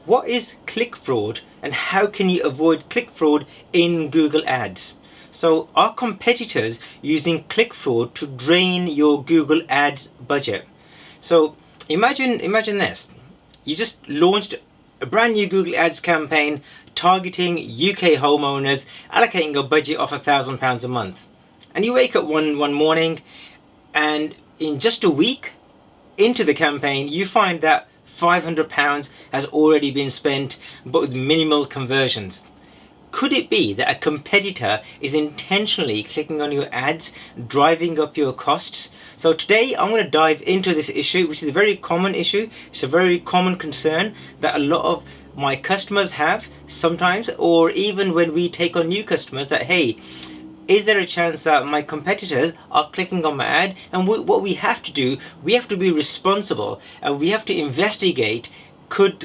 what is click fraud and how can you avoid click fraud in Google Ads? So are competitors using click fraud to drain your Google Ads budget? So imagine this. You just launched a brand new Google Ads campaign targeting UK homeowners, allocating a budget of £1,000 a month. And you wake up one morning and in just a week into the campaign, you find that £500 has already been spent, but with minimal conversions. Could it be that a competitor is intentionally clicking on your ads, driving up your costs? So today I'm going to dive into this issue, which is a very common issue. It's a very common concern that a lot of my customers have sometimes, or even when we take on new customers, that hey, is there a chance that my competitors are clicking on my ad? And what we have to do, we have to be responsible and we have to investigate, could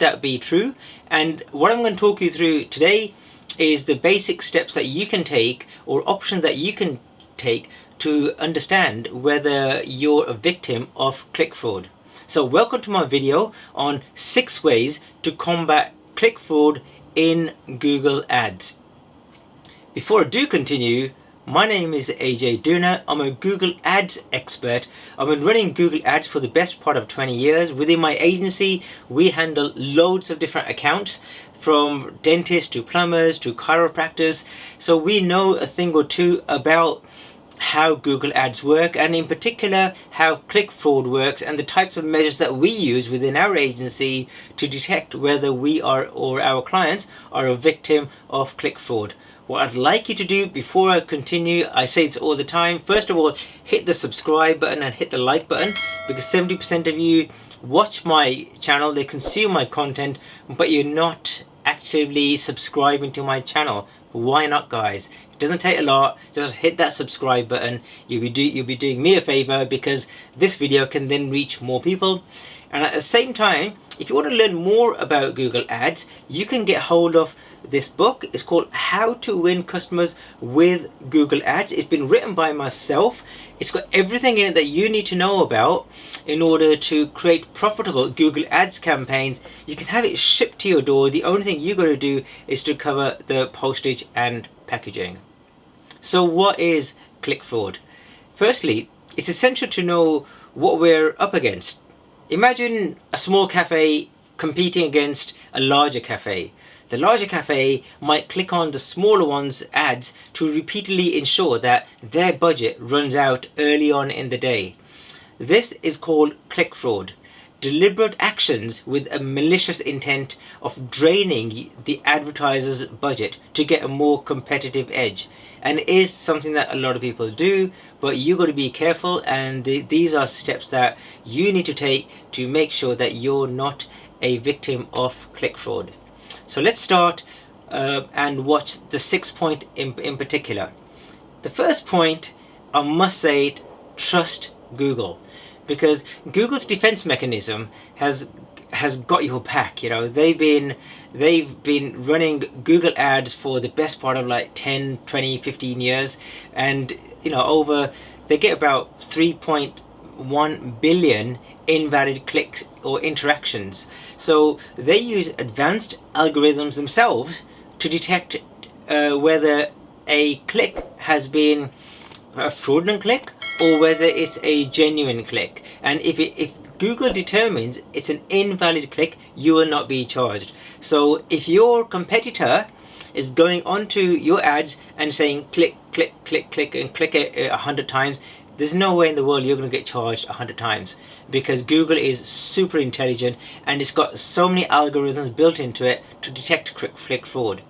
that be true? And what I'm going to talk you through today is the basic steps that you can take, or options that you can take to understand whether you're a victim of click fraud. So welcome to my video on 6 ways to combat click fraud in Google Ads. Before I do continue, my name is Ajay Dhunna. I'm a Google Ads expert. I've been running Google Ads for the best part of 20 years. Within my agency, we handle loads of different accounts, from dentists to plumbers to chiropractors. So we know a thing or two about how Google Ads work, and in particular how click fraud works, and the types of measures that we use within our agency to detect whether we are or our clients are a victim of click fraud. What I'd like you to do before I continue, I say this all the time, first of all, hit the subscribe button and hit the like button, because 70% of you watch my channel, they consume my content, but you're not actively subscribing to my channel. Why not, guys? It doesn't take a lot. Just hit that subscribe button. You'll be doing me a favor, because this video can then reach more people. And at the same time, if you want to learn more about Google Ads, you can get hold of this book. It's called How to Win Customers with Google Ads. It's been written by myself. It's got everything in it that you need to know about in order to create profitable Google Ads campaigns. You can have it shipped to your door. The only thing you got to do is to cover the postage and packaging. So what is click fraud? Firstly, it's essential to know what we're up against. Imagine a small cafe competing against a larger cafe. The larger cafe might click on the smaller one's ads to repeatedly ensure that their budget runs out early on in the day. This is called click fraud. Deliberate actions with a malicious intent of draining the advertiser's budget to get a more competitive edge. And it is something that a lot of people do, but you got to be careful, and these are steps that you need to take to make sure that you're not a victim of click fraud. So let's start and watch the 6 point in particular. The first point, I must say it, trust Google, because Google's defense mechanism has got your back. You know, they've been running Google Ads for the best part of like 10, 20, 15 years, and you know, they get about 3.1 billion invalid clicks or interactions. So they use advanced algorithms themselves to detect whether a click has been a fraudulent click or whether it's a genuine click. And if Google determines it's an invalid click, you will not be charged. So if your competitor is going onto your ads and saying click, click, click, click, and click it 100 times, there's no way in the world you're going to get charged 100 times, because Google is super intelligent and it's got so many algorithms built into it to detect click fraud.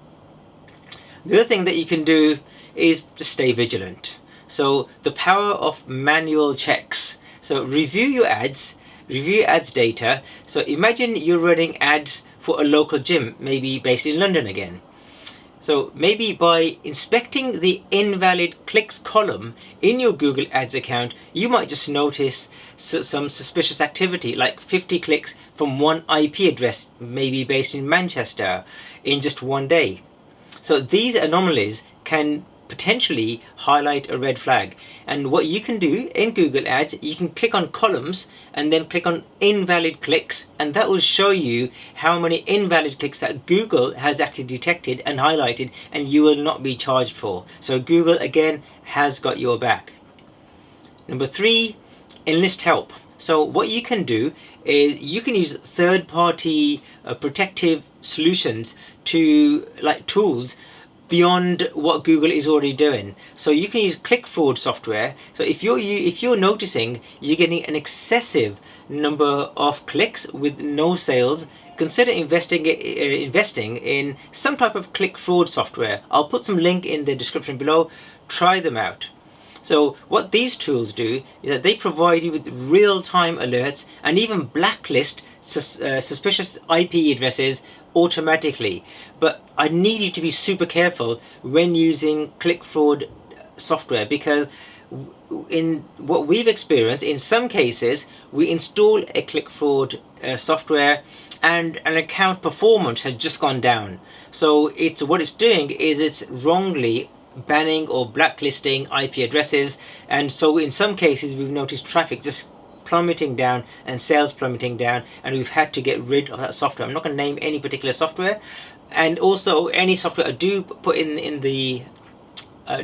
The other thing that you can do is to stay vigilant. So the power of manual checks. So review your ads data. So imagine you're running ads for a local gym, maybe based in London again. So maybe by inspecting the invalid clicks column in your Google Ads account, you might just notice some suspicious activity, like 50 clicks from one IP address, maybe based in Manchester, in just one day. So these anomalies can potentially highlight a red flag. And what you can do in Google Ads, you can click on columns and then click on invalid clicks, and that will show you how many invalid clicks that Google has actually detected and highlighted, and you will not be charged for. So Google again has got your back. Number 3, enlist help. So what you can do is you can use third-party protective solutions to, like, tools beyond what Google is already doing. So you can use click fraud software. So if you're noticing you're getting an excessive number of clicks with no sales, consider investing in some type of click fraud software. I'll put some link in the description below. Try them out. So what these tools do is that they provide you with real-time alerts and even blacklist suspicious IP addresses automatically. But I need you to be super careful when using click fraud software, because in what we've experienced, in some cases we install a click fraud software and an account performance has just gone down. So what it's doing is it's wrongly banning or blacklisting IP addresses, and so in some cases we've noticed traffic just plummeting down and sales plummeting down, and we've had to get rid of that software. I'm not going to name any particular software, and also any software I do put in the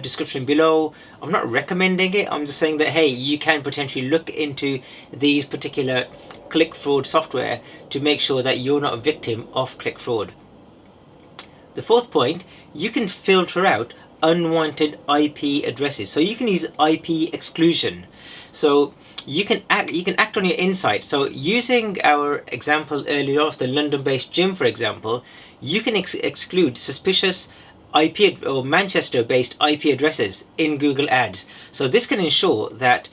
description below. I'm not recommending it, I'm just saying that hey, you can potentially look into these particular click fraud software to make sure that you're not a victim of click fraud. The 4th point, you can filter out unwanted IP addresses. So you can use IP exclusion. So you can act on your insights. So using our example earlier of the London-based gym, for example, you can exclude suspicious IP or Manchester-based IP addresses in Google Ads. So this can ensure that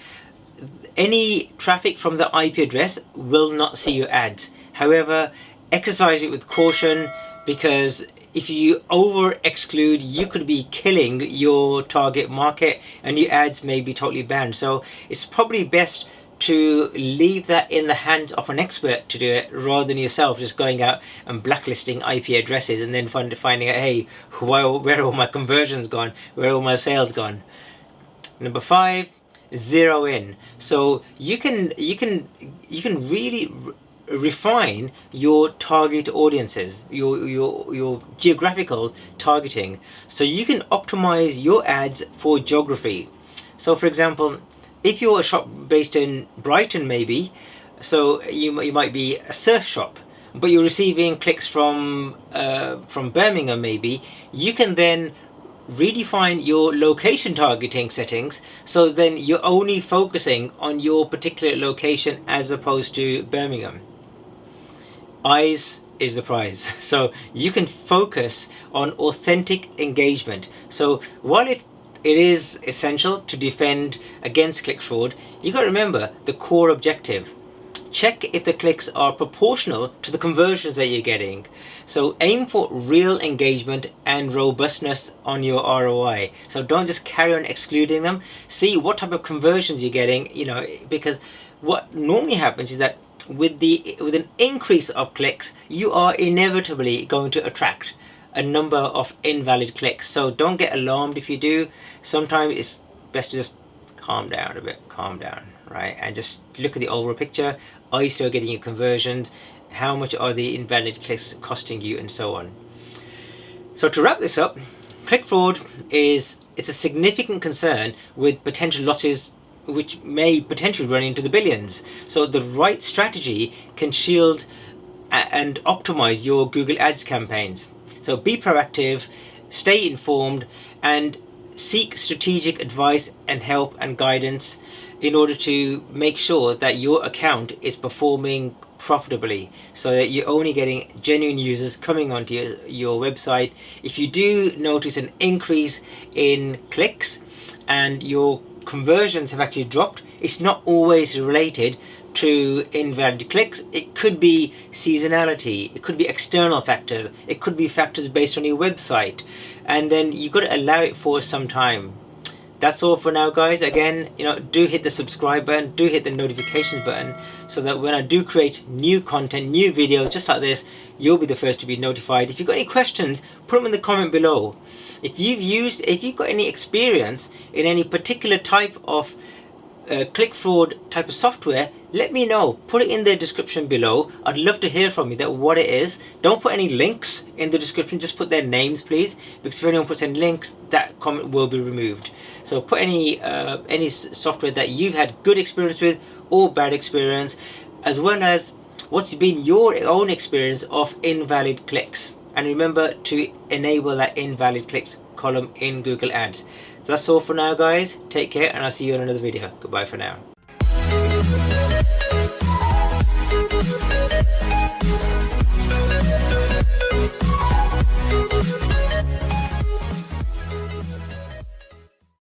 any traffic from the IP address will not see your ads. However, exercise it with caution, because if you over exclude, you could be killing your target market and your ads may be totally banned. So it's probably best to leave that in the hands of an expert to do it, rather than yourself just going out and blacklisting IP addresses and then finding out, hey, where are all my conversions gone? Where are all my sales gone? Number 5, zero in. So you can really refine your target audiences, your geographical targeting. So you can optimize your ads for geography. So for example, if you're a shop based in Brighton maybe, so you might be a surf shop, but you're receiving clicks from Birmingham maybe, you can then redefine your location targeting settings, so then you're only focusing on your particular location as opposed to Birmingham. Eyes is the prize. So you can focus on authentic engagement. So while it is essential to defend against click fraud, you got to remember the core objective. Check if the clicks are proportional to the conversions that you're getting. So aim for real engagement and robustness on your ROI. So don't just carry on excluding them. See what type of conversions you're getting, because what normally happens is that with an increase of clicks, you are inevitably going to attract a number of invalid clicks. So don't get alarmed if you do. Sometimes it's best to just calm down a bit, right? And just look at the overall picture. Are you still getting your conversions? How much are the invalid clicks costing you, and so on. So to wrap this up, click fraud it's a significant concern with potential losses which may potentially run into the billions. So the right strategy can shield and optimize your Google Ads campaigns. So be proactive, stay informed, and seek strategic advice and help and guidance in order to make sure that your account is performing profitably, so that you're only getting genuine users coming onto your website. If you do notice an increase in clicks and your conversions have actually dropped, it's not always related to invalid clicks. It could be seasonality, it could be external factors, it could be factors based on your website, and then you've got to allow it for some time. That's all for now, guys. Again, do hit the subscribe button, do hit the notifications button, so that when I do create new content, new videos just like this, you'll be the first to be notified. If you've got any questions, put them in the comment below. If you've got any experience in any particular type of click fraud type of software, let me know. Put it in the description below. I'd love to hear from you that what it is. Don't put any links in the description, just put their names, please, because if anyone puts any links, that comment will be removed. So put any software that you've had good experience with or bad experience, as well as what's been your own experience of invalid clicks. And remember to enable that invalid clicks column in Google Ads. So that's all for now, guys. Take care, and I'll see you in another video. Goodbye for now.